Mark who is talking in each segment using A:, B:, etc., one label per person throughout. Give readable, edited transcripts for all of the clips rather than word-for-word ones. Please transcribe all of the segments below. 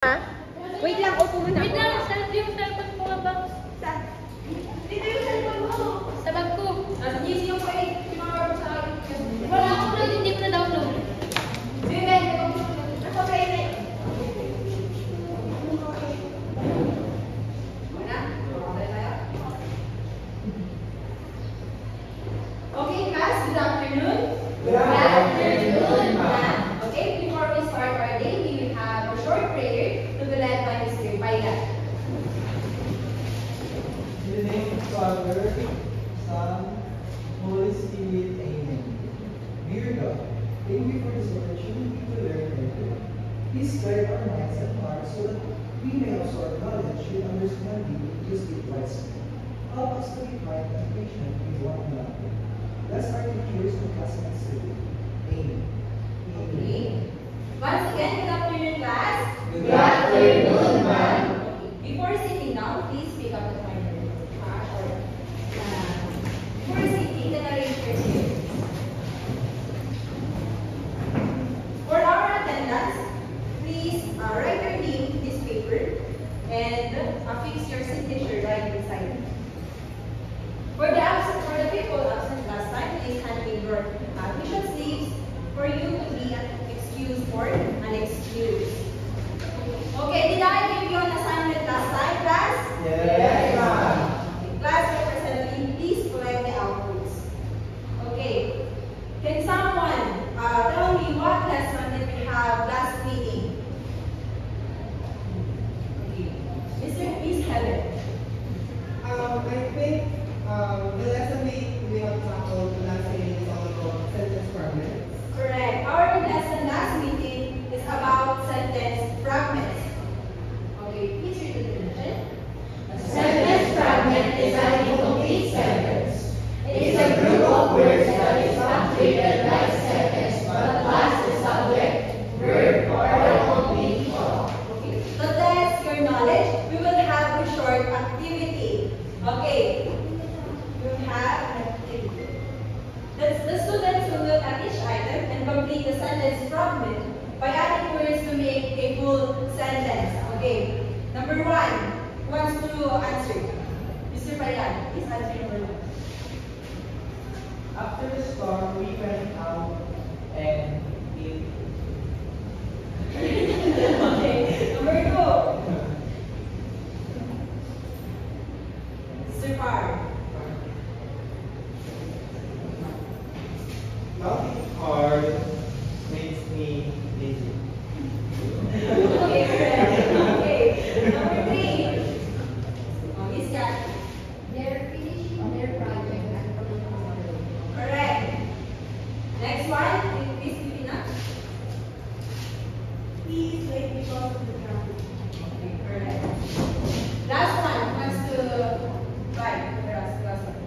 A: Wait lang, upo muna.
B: Wait lang, yung cellphone ko nga ba?
A: Dito yung cellphone mo.
B: Sa bag ko.
A: Nasa GC yung pa eh. Yung mga baro sa akin.
B: Wala ako na, hindi ko na-download.
A: Sige, nasa pa eh. Okay, class, good afternoon.
C: Good afternoon,
A: ma'am. Okay, before we start our day, we will have a short prayer to be led by Mr. Pailan.
C: In the name of the Father, Son, Holy Spirit, Amen. Dear God, thank you for this opportunity to learn and grow. Please guide our minds and hearts so that we may absorb knowledge and understanding and use it wisely. Help us to be kind and patient with one another. Bless our teachers and classmates today. Amen.
A: Okay. Once again, good afternoon, class.
C: Good afternoon, ma'am.
A: Before sitting down, please pick up the pointer. Before sitting, then arrange your chairs. For our attendance, please write your name in this paper and affix your signature right beside it. For the people absent last time, please hand in your admission slips for you to be excused or unexcused. Okay, did I give you an assignment last time, class?
C: Yes, ma'am.
A: Class representative, please collect the outputs. Okay. Can someone tell me what lesson did we have last meeting? Okay. Miss Helen.
D: I think the lesson we have tackled last meeting is all about sentence fragments.
A: Correct. Our lesson last meeting is about sentence fragments. Okay, please read the definition.
E: A sentence fragment is an incomplete sentence. It is a group of words that is not treated like sentence but lacks the subject, verb, or a complete thought.
A: Okay, to test your knowledge, we will have a short activity. Okay, we will have an activity. The students will look at each item and complete the sentence fragment by adding words to make a full sentence. Okay, number 1 wants to answer. Mr. Payan, please answer number 1.
C: After the storm, we went out and ate.
A: Okay, number 2. Mr. Parr.
C: Laughing hard makes me lazy.
A: Okay, correct. Okay, number 3. Miss Kat.
E: They're finishing their project at the
A: Correct. Next one, Miss Pipina.
D: Please wait because of the traffic.
A: Okay, correct. Last one wants to write the last one.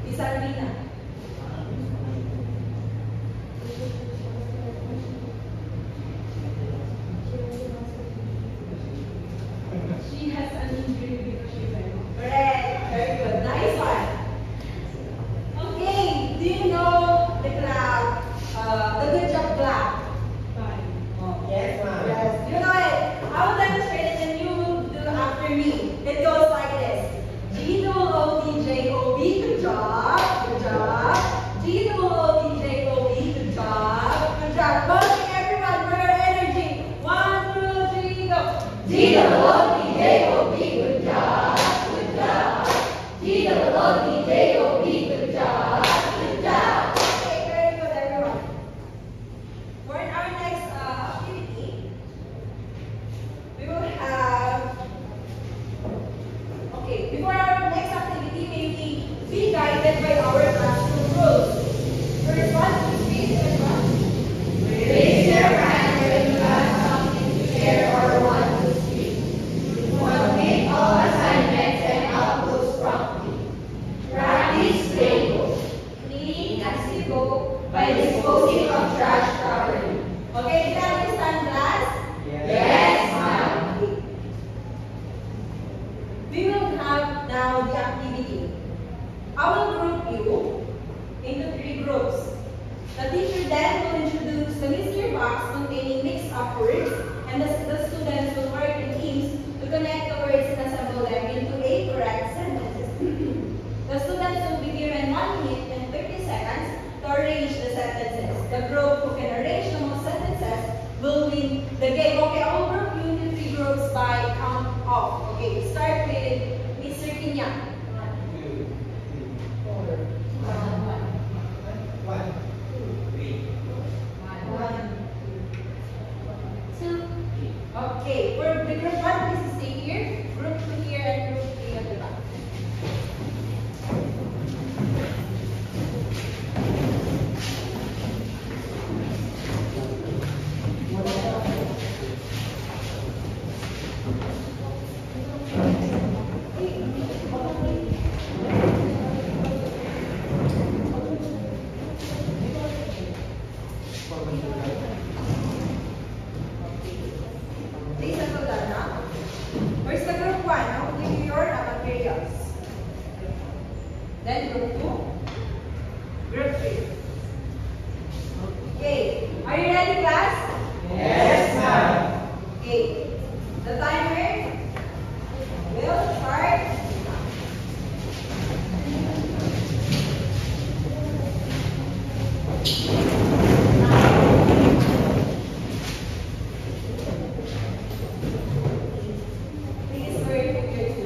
A: Miss Alvina.
D: She has an injury because she fell.
A: Correct. Very good. Nice one. Okay. Do you know the clap? The good job clap.
D: Fine.
C: Yes, ma'am.
A: Yes. You know it. I will demonstrate it and you will do after me. It goes like this. G-O-O-D-J-O-B. Good job. Good job. G-O-O-D-J-O-B. Good job. Good job. Voting everyone for your energy. 1, 2, 3, go.
E: G-O-O-D-J-O-B, good job, good job. G-O-O-D-J-O-B, good job, good job.
A: Okay, very good, everyone. For our next activity, we will have. Okay, before our next activity, may we be guided by our classroom rules. First one, please raise your hand.
E: Raise your hand when you have something to share or want to speak.
A: off. Okay, start with Mr. Kinya.
C: 2, 3, 4, 1, 2, 3.
A: Okay, for the group 1, please stay here. Group 2 here and group 3 at the back. Please settle down now. First the group 1, now give you your materials. Then group 2, group 3. Okay, are you ready class?
C: Yes, ma'am.
A: Okay, the timer will start. Please wait your turn.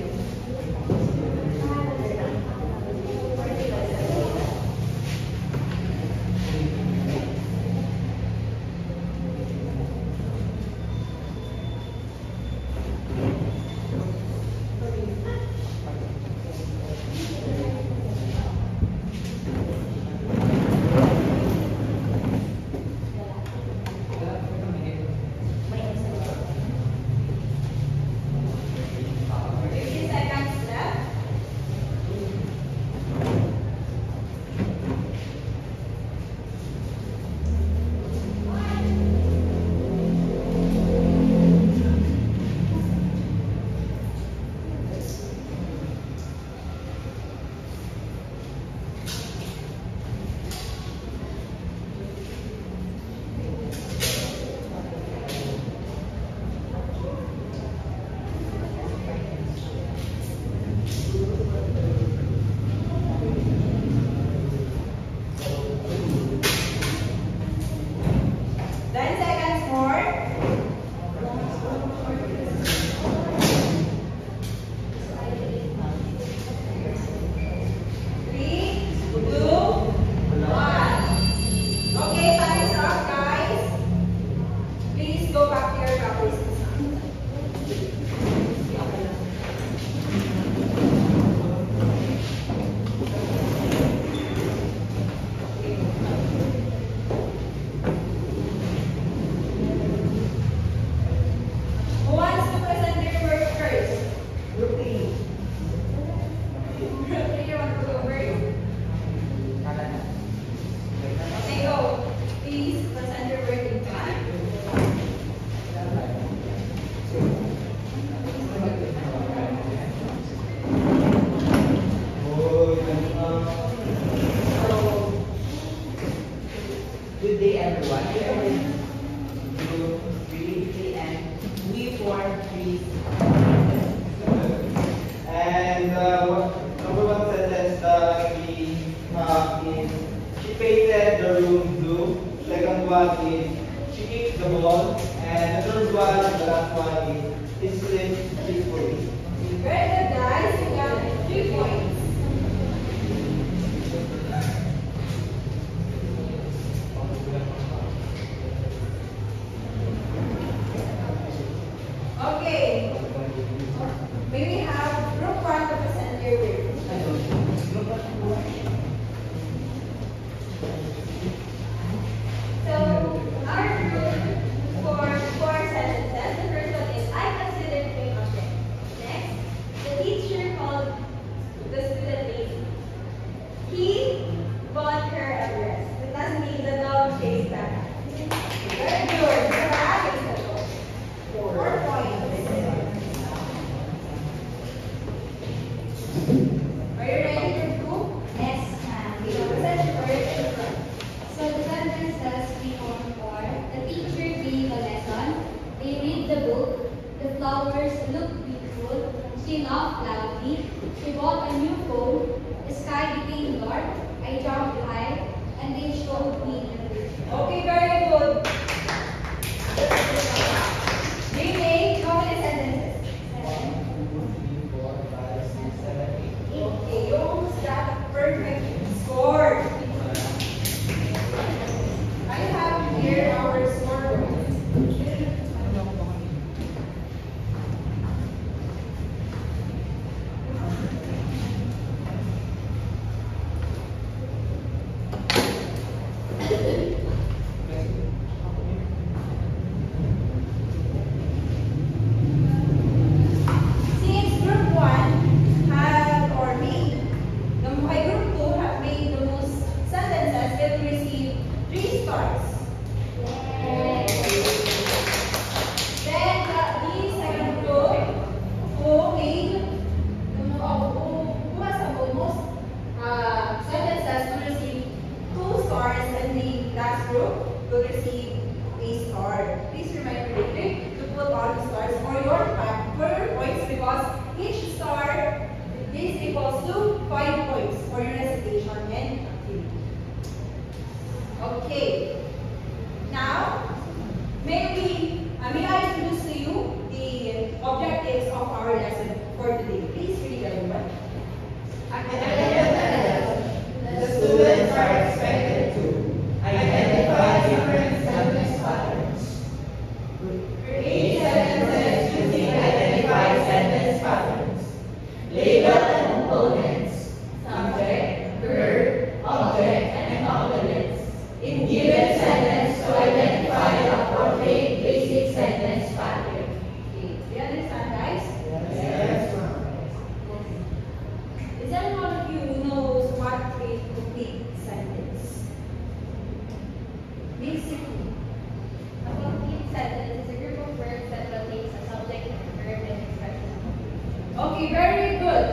A: Okay, very good.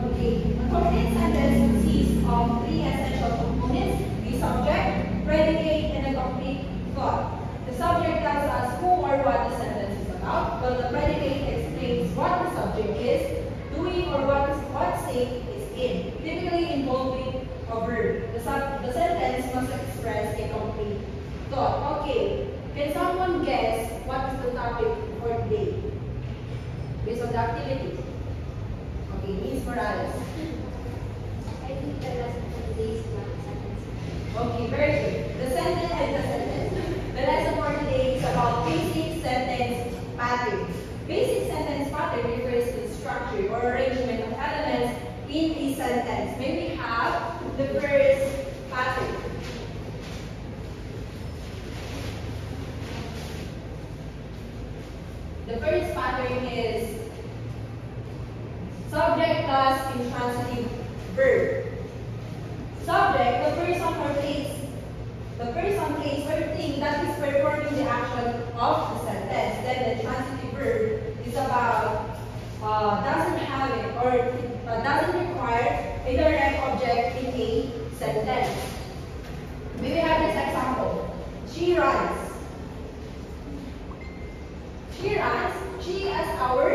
A: Okay, a complete sentence consists of three essential components: the subject, predicate, and a complete thought. The subject tells us who or what the sentence is about, while the predicate explains what the subject is doing or what state is in, typically involving a verb. The sentence must express a complete thought. Okay, can someone guess what is the topic for today? Based on the activity. Okay, Miss Morales.
B: I think the last of today's sentence.
A: Okay, very good. The sentence. The lesson for today is about basic sentence pattern. Basic sentence pattern refers to the structure or arrangement of elements in a sentence. May we have the first pattern? The first pattern is subject plus intransitive verb. Subject, the person or place or thing that is performing the action of the sentence. Then the intransitive verb is about doesn't have it or doesn't require a direct object in a sentence. May we have this example? She runs. She runs. She as our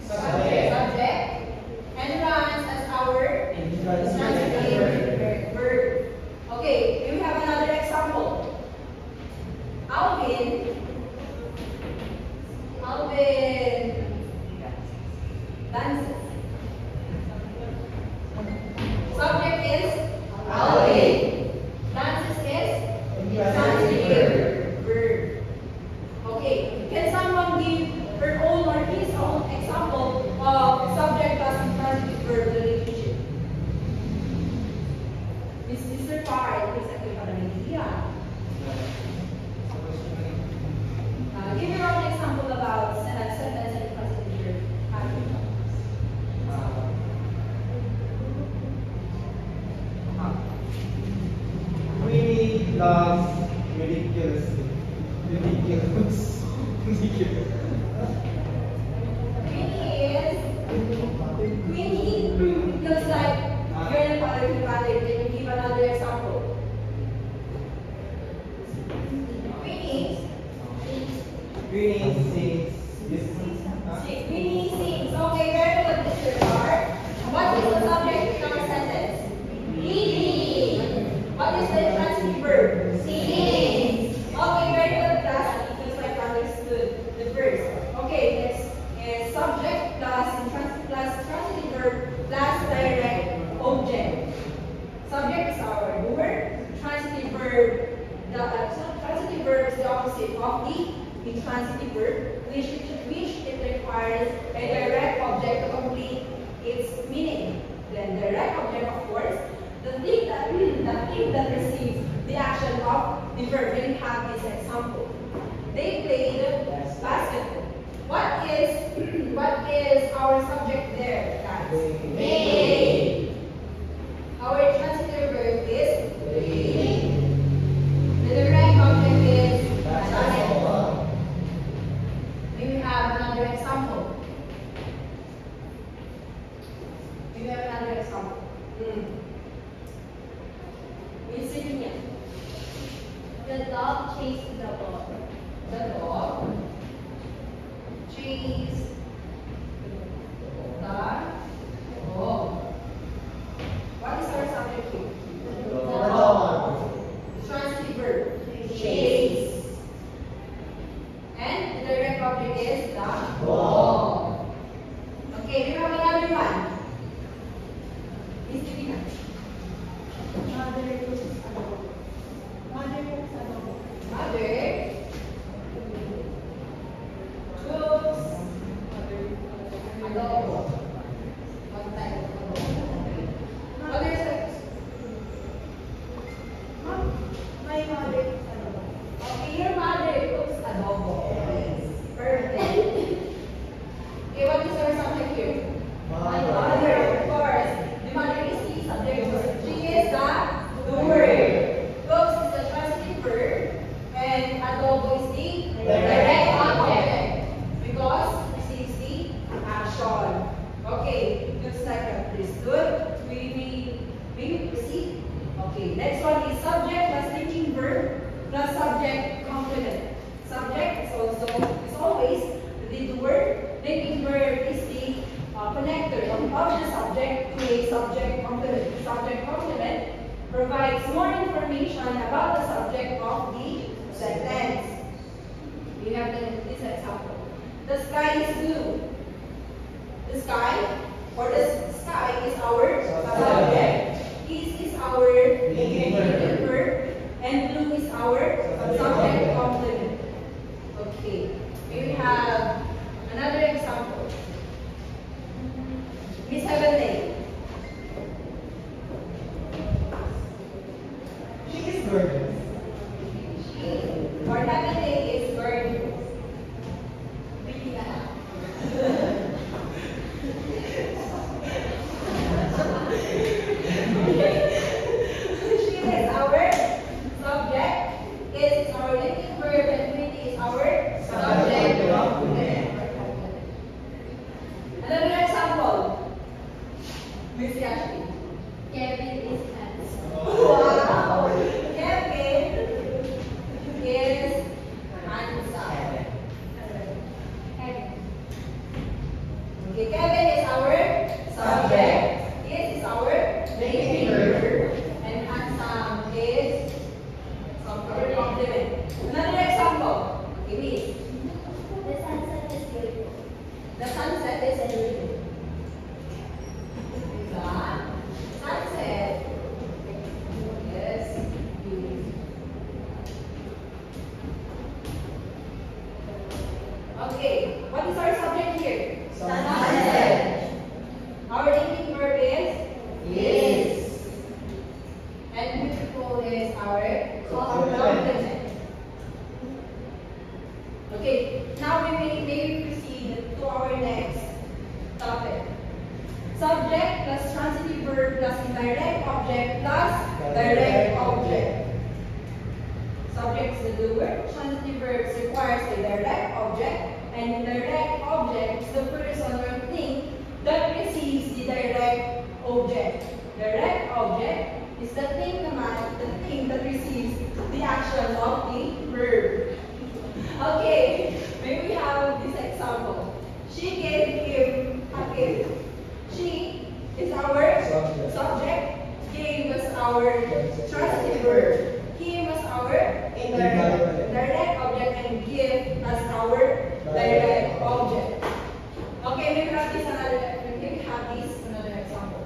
A: subject and runs as our intransitive verb. Okay, we have another example. Alvin dances. Subject is Alvin. Dances is intransitive verb. Okay, can someone give her own or his own example of subject plus intransitive verb relationship? Mr. Parr, please give an idea. Give your own example about sentence and intransitive verb.
C: We love ridiculously. Ridiculous. Ridiculous.
A: Queenie looks like you're in a colorful pattern. Can you give another example?
C: Greenie sings.
A: Queenie sings. Okay, very good, Mr. Carr. What is the subject in our sentence? Reading. What is the intransitive verb? Sings. Okay, very good, class. It looks like understood the first. Okay, next is subject plus intransitive verb plus direct object. Subject is our doer. Transitive verb. Transitive verb is the opposite of the intransitive verb, which it requires a direct object to complete its meaning. Then direct object, of course, the thing that receives the action of the verb. When we have this example, they played basketball. What is our subject there, guys? They. Our transitive verb is playing. The direct object is basketball. May we have another example? Do you have another example? Miss Virginia.
B: The dog chased the ball.
A: The dog chased the ball. What is our subject here?
B: The dog.
A: Transitive verb. Chase. And the direct object is the ball. Okay, we have another one. Miss Divina. Mother cooks adobo. Mother cooks adobo. Mother cooks adobo. What type of adobo? Mother says, Mom, my mother cooks adobo. Okay, your mother cooks adobo. Perfect. Okay, what is our subject here? My mother, of course. The mother is the subject. She is the doer. Cooks is the transitive verb, and adobo information about the subject of the sentence. We have this example. The sky is blue. The sky or the sky is our subject. Is our negative verb, and blue is our subject complement. Okay. We have another example. Miss Heavenly.
C: She is gorgeous.
A: She or Heavenly is gorgeous. She is our subject, is our negative verb, and pretty is our subject complement. Another example. Miss Ashley.
B: Kevin is handsome.
A: Wow! Kevin is handsome. Okay, Kevin is our subject. Is our negative verb. And handsome is subject complement. Another example. Okay, Miss.
B: The sunset is beautiful.
A: The sunset is beautiful. Sunset is beautiful. Okay, what is our subject here? Sunset. Our negative verb is? And beautiful is our complement. Okay, now we may proceed to our next topic. Subject plus transitive verb plus indirect object plus direct object. Subject is the doer, transitive verbs requires a direct object, and indirect object is the person or thing that receives the direct object. Direct object is the thing that receives the action of the verb. Okay, maybe we have this example. She gave him a gift. She is our subject. Gave us our transitive verb. Him as our direct object, and give as our direct object. Okay, maybe we have this another example.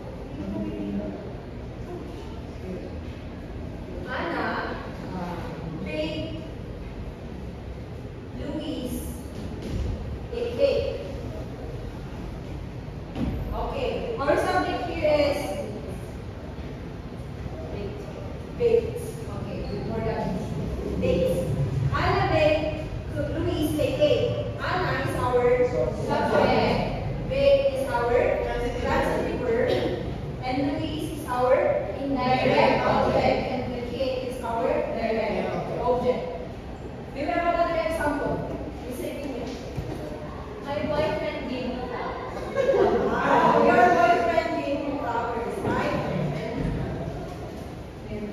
A: Anna baked Louise a cake. Okay, our subject here is baked. Okay, more than baked. Anna baked Louise a cake. Anna is our subject. Baked is our transitive verb, and Louise is our indirect object, and the cake is our direct object. Do you have another example? Is it in here?
B: My boyfriend gave me flowers.
A: Wow, your boyfriend gave you flowers, right? Gave me.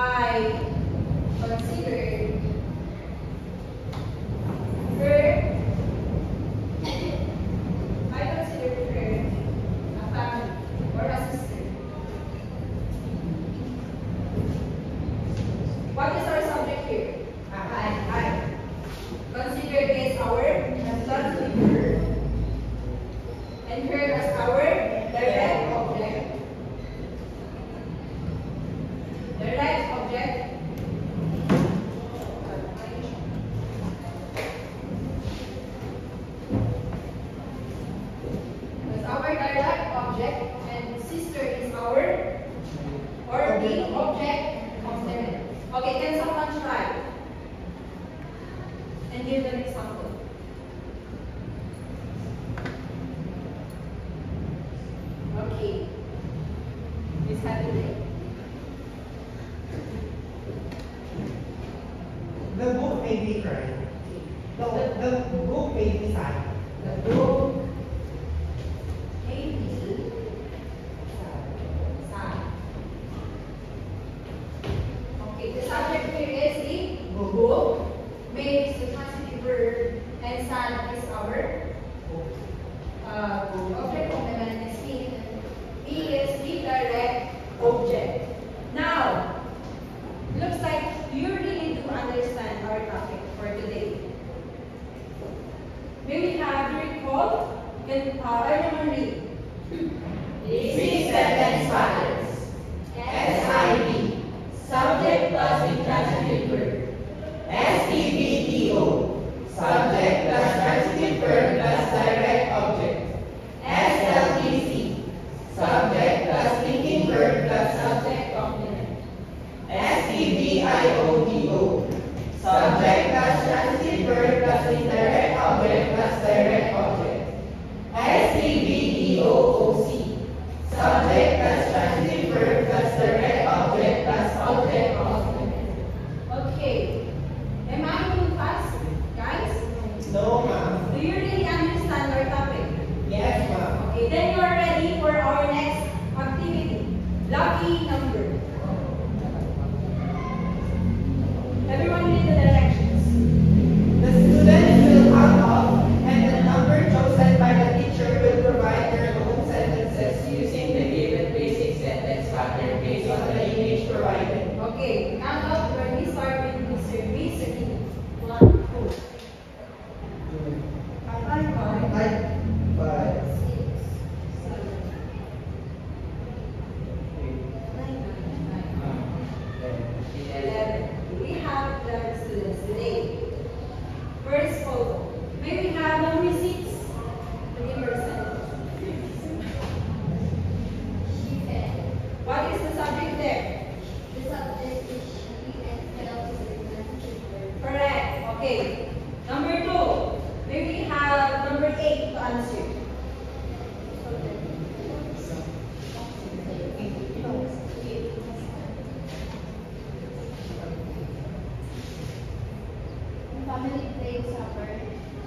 A: I considered her a family or a sister. What is our subject here? I. Consider is our subject verb and her as our direct object. Direct object. That's our direct object, and sister is our or the object complement. Okay, can someone try and give an example? Okay. Miss Hathaway.
D: The book made me cry. The book made me sad.
A: The book made me sad. Okay, the subject here is the book. Made is the transitive verb, and sad is our object complement is he. He is the direct object. Now, looks like you really do understand our topic for today. May we have you recall? Can everyone read?
E: Basic sentence patterns. SIV. Subject plus intransitive verb. STVTO. Subject plus transitive verb plus direct object. SLTC. Subject plus linking verb plus subject complement. STVIODO. Subject plus transitive verb plus indirect object plus direct object. STVDOOC. Subject plus transitive verb plus direct object plus object complement.
A: Okay. Am I too fast, guys?
D: No, ma'am.
A: Do you really understand our topic?
D: Yes, ma'am.
A: Okay, then you are ready for our next activity. Lucky number. Everyone read the directions.
D: The students will count off, and the number chosen by the teacher will provide their own sentences
E: Using the given basic sentence pattern based
D: based on the image provided.
A: Okay, count off when we start with Mr. Reasoning. 1, 2, 5,
C: 5,
A: 11. We have 11 students today. First photo. May we have number 6? Begin your sentence.
B: She said,
A: What is the subject there?
B: the subject is she and felt is the transitive verb.
A: Correct. Okay. Number 2. May we have number 8 to answer?
B: The family played soccer.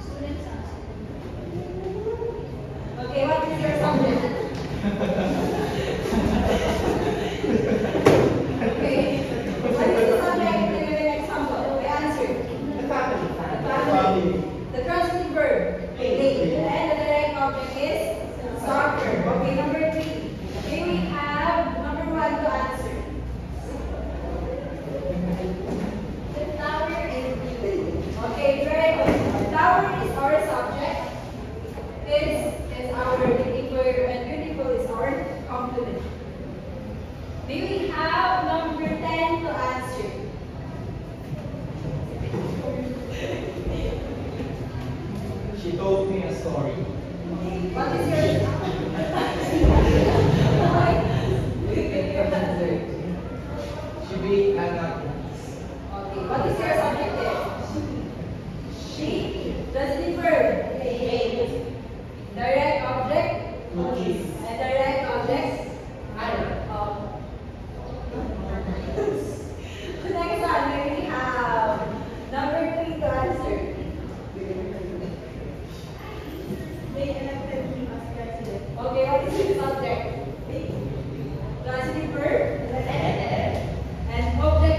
B: Students answered.
A: Okay, what is your subject? Okay. What is the subject? Give me an example. We answered.
D: The family.
A: Family. The transitive verb. Play. And the direct object is soccer. Okay, number 3. May we have number 1 to answer?
B: The flower is blue.
A: Okay, very good. Flower is our subject. This is our beautiful, and beautiful is our complement. May we have number 10 to answer?
C: She told me a story.
A: What is your answer?
C: She baked an apple.
A: Okay, what is your subject there? She. Transitive verb. Made. Direct object.
C: Cookies.
A: And direct object. Next one, may we have number 3 to answer? Okay, what is your subject? Transitive verb. And object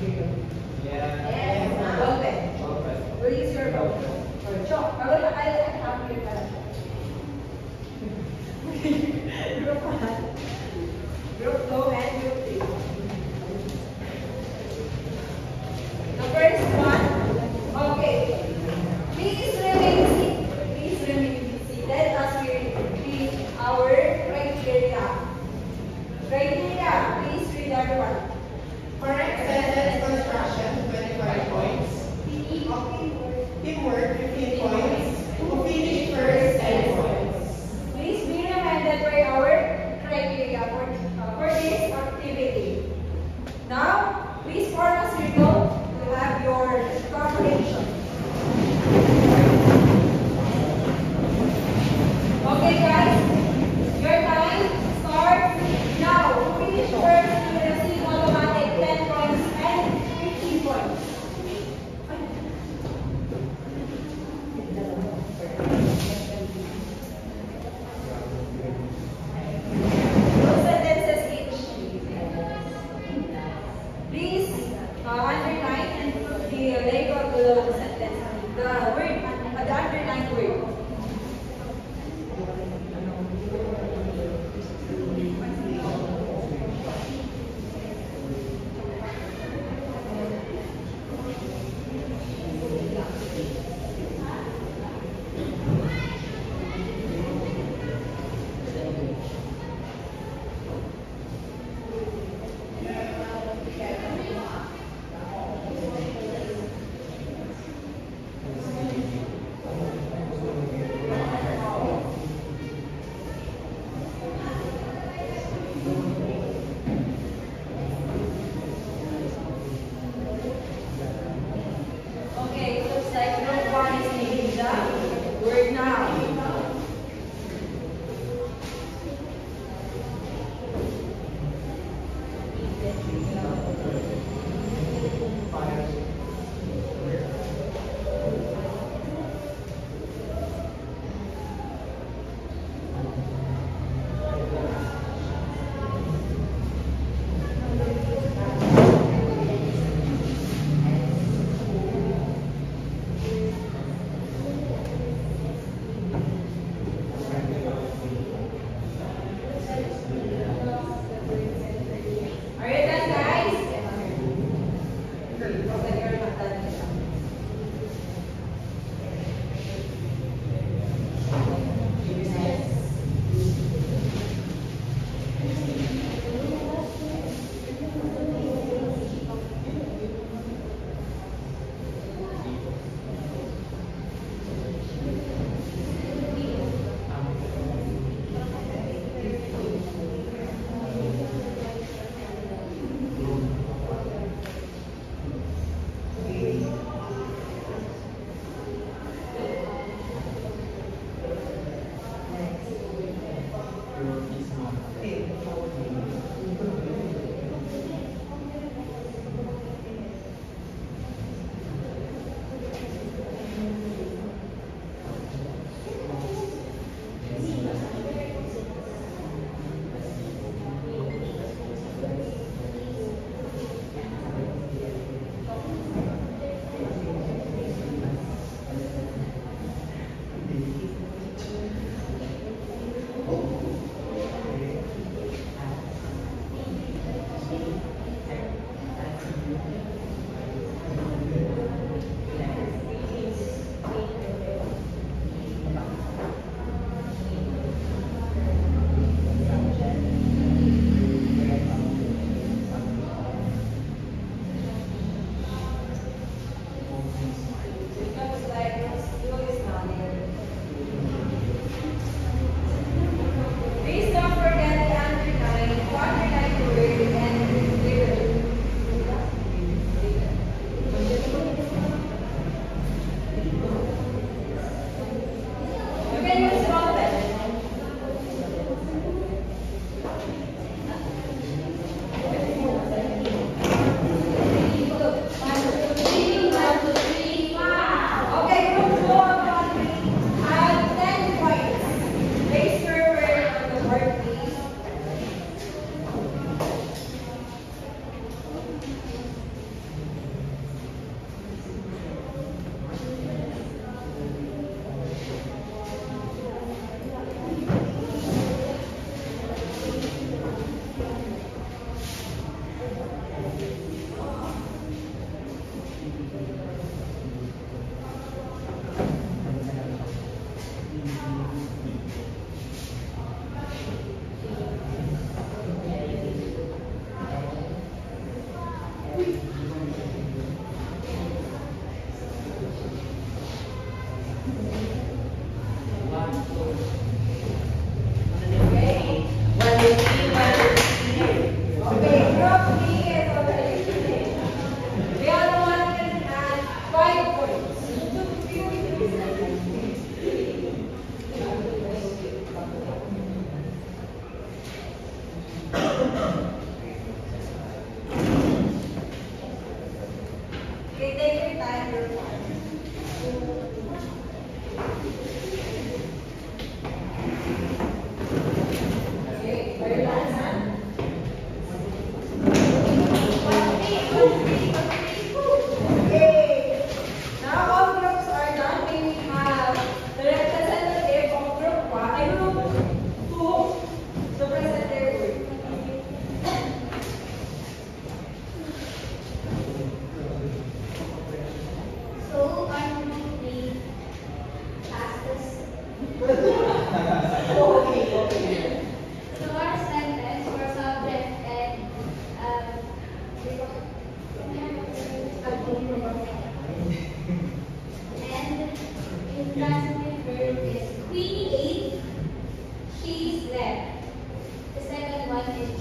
C: Yeah.
A: Yes, ball pen.
C: All right.
A: We'll use your ball pen. Or chalk. I have your pen. Group 1. Group 2 and group 3. The first one. Okay. Please remain seated. Please remain seated. Let us read our criteria. Criteria. Please read everyone.
D: Correct sentence construction, 25 points. Teamwork, 15 points. Who finished first, 10 points.
A: Please be reminded by our criteria for this activity. Now, please form a circle to have your comprehension. Okay, guys, your time starts now. Who finished first will receive automatic 10 points and 15 points.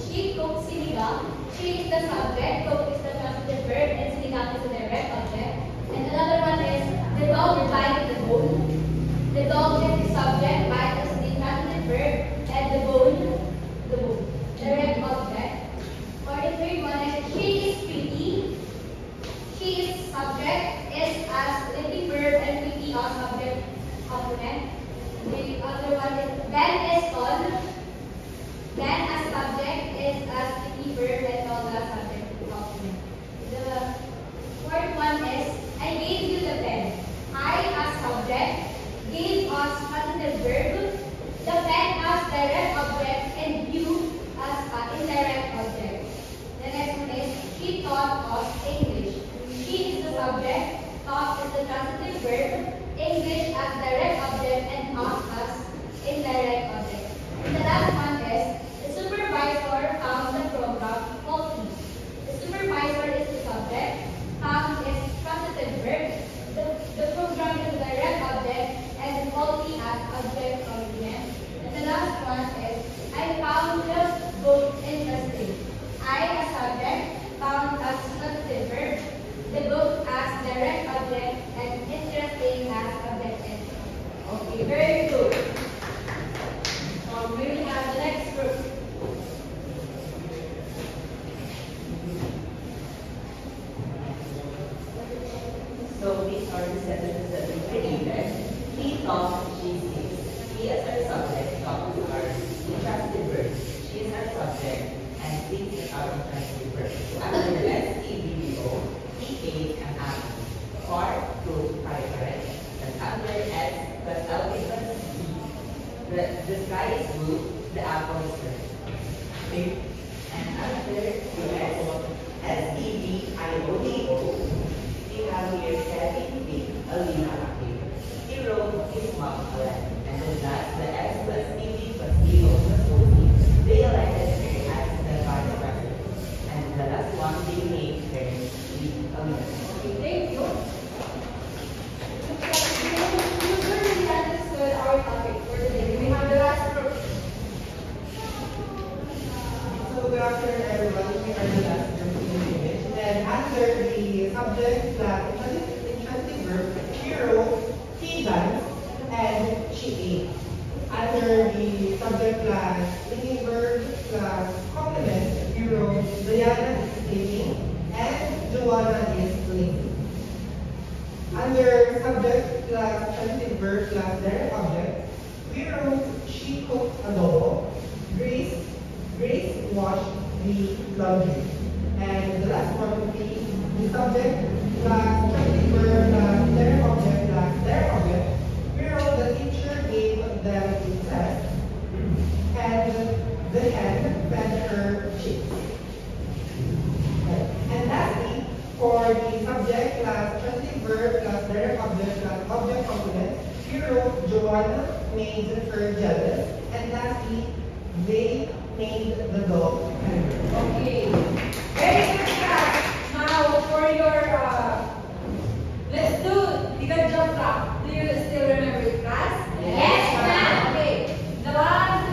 B: she cooked sinigang. She is the subject, cook is the transitive verb, and sinigang is the direct object. And another one is the dog bite the bone. The dog is the subject, bite is the transitive verb, and the bone, direct object. Or the third one is she is pretty. She is subject, is as living verb, and pretty as subject complement. The other one is Ben is tall. Ben as subject is as pretty verb, and tall as subject complement. The fourth one is I gave you the pen. I as subject, gave as transitive verb, the pen as direct object, and you as indirect object. The next one is she taught us English. She is the subject, taught is the transitive verb, English as direct object, and taught as indirect object. And the last one is the supervisor found the program faulty. The supervisor is the subject, found is transitive verb, the program is the direct object, and faulty as object complement. And the last one is I found the book interesting. I as subject, found as transitive verb, the book as direct object, and interesting as object. Okay, very good. We will have the next group.
F: So these are the sentences that we created. He talks, she sings. He is our subject, talks is our intransitive verb. She is our subject, and sings is our intransitive verb. After the S-E-V-O, he ate an apple. Or to fried. And under S plus L plus E, the sky is blue, the apple is red. Okay? And after the S-E-V-I-O-D-O, we have here Kevin B. Alina Rakib. He wrote his mom a letter. And then last, the S plus E plus E-O plus O-D, they elected her as the vice president. And the last one, they named her Alina.
A: Okay, thank you. You really understood our topic for today. We have the last group.
D: So good afternoon, everyone. We are the last group in the image. And after the subject, intransitive verb, she wrote, he danced, and she ate. Under the subject class, linking verb class complement, we wrote, Diana is singing, and Joanna is singing. Under subject class transitive verb class direct object, we wrote she cooked adobo, Grace washed the laundry. And the last one would be the subject class transitive verb class direct object class direct object. We wrote the teacher gave them a test, and the hen fed her chicks. And lastly, for the subject class transitive verb class direct object class object complement, we wrote Joanna made her jealous, and lastly, they named the dog Henry.
A: Okay. Very good, class. Now, for your, let's do the good job clap. Do you still remember it, class?
B: Yes, ma'am.
A: Okay. The 1,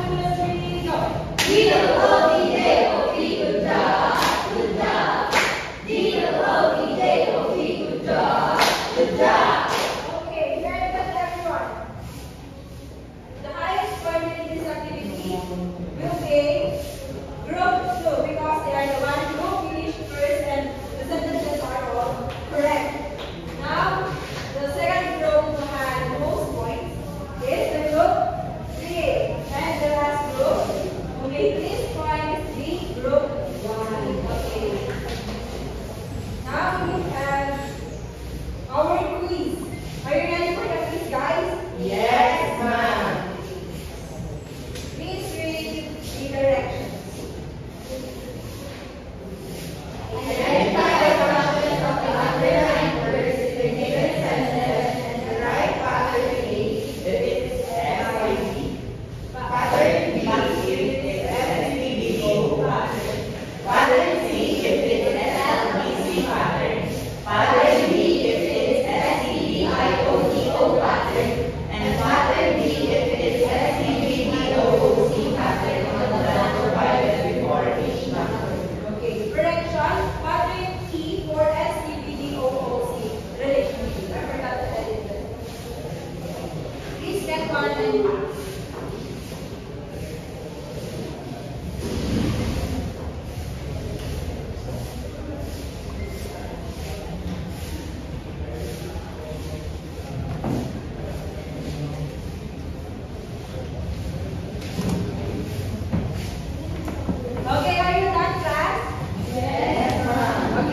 A: 2, 3, go.
E: D-O-O-D-J-O-P, good job, good job. D-O-O-D-J-O-P, good job, good job.
A: Okay, very good, everyone. The highest point in this activity will be group 2 because they are the one who finished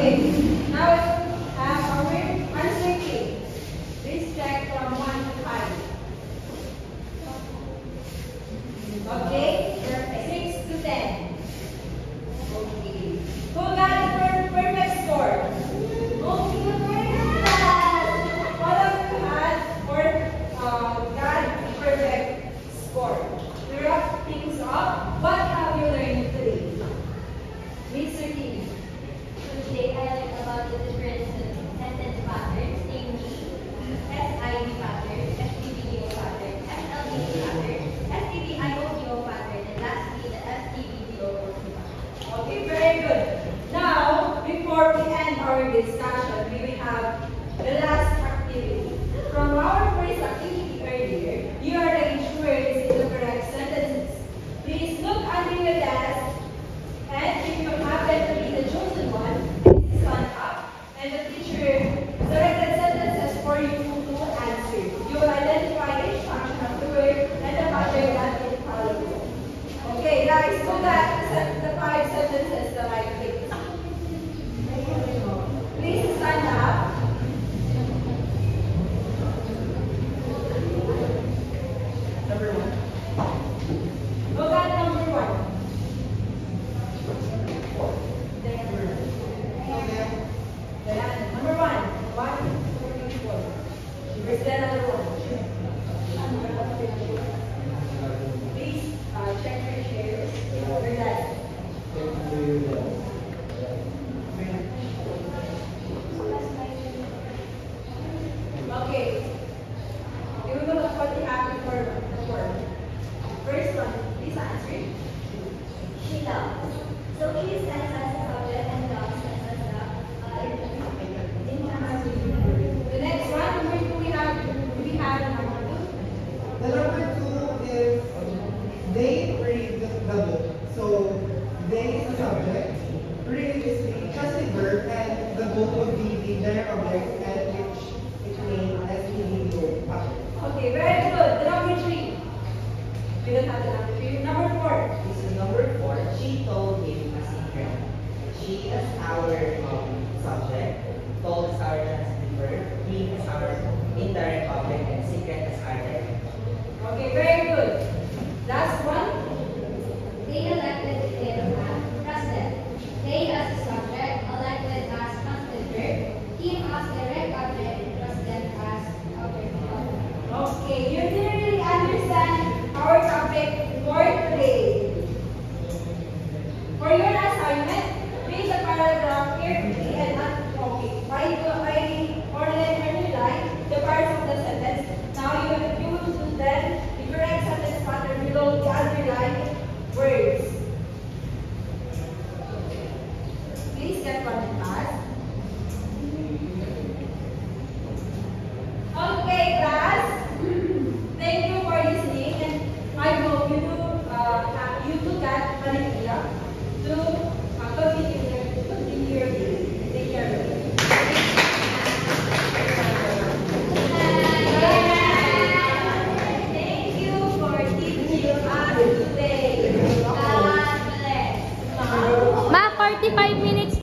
A: Okay, now our answer key. Please check from 1 to 5. Okay, 6 to 10. Okay. Who got the perfect score? Okay, very good. All of you had got perfect score. To wrap things up, what have you learned today? Mr. King.
B: Today I learned about the different sentence patterns, namely SIV pattern, STVDO pattern, SLDO pattern, STVIODO pattern, and lastly the STVDO pattern.
A: Okay, very good. Now, before we end our discussion, we will have the last activity. From our first activity earlier, you are the insurers in the correct sentences. Please look under your desk, and if you happen to be the chosen one, please stand up, and the teacher selected sentences for you to answer. You will identify each function of the word and the pattern that it follows. Okay, guys, so that the 5 sentences that I picked. Please stand up.
C: Number 1.
A: Look at number 1. Number 1. 1, 2, 3, 4. Where's the number 1? Please check your chairs. Where's that? Okay. You will look at what you have before the word. First one, please answer.
B: She loves. So she stands as a subject and loves stands as a
A: The next one, number 2, we have number 2.
D: The number 2 is they read the book. So they is the subject, read is the trusted verb, and the book would be the direct object, and which it means STVDO pattern.
A: Okay, very good. The number 3. We don't have the number 3. Number 4.
F: This is number 4. She told him a secret. She is our subject. Told is our transitive verb. He is our indirect object. And secret is our direct.
A: Okay, very good. Last one.
B: They elected him as president. They as the subject, elected as constant verb, him as direct object, president as object.
A: Okay, you clearly understand our topic for today. For your assignment, read the paragraph carefully and okay. By underline the parts of the sentence. Now you will do then the correct sentence pattern below the underlined words. Please get one in class. Okay, class. Thank you for listening, and I hope you two got an idea to continue your day. Take care of you. Thank you for teaching us today. God bless.
B: Ma, 45 minutes.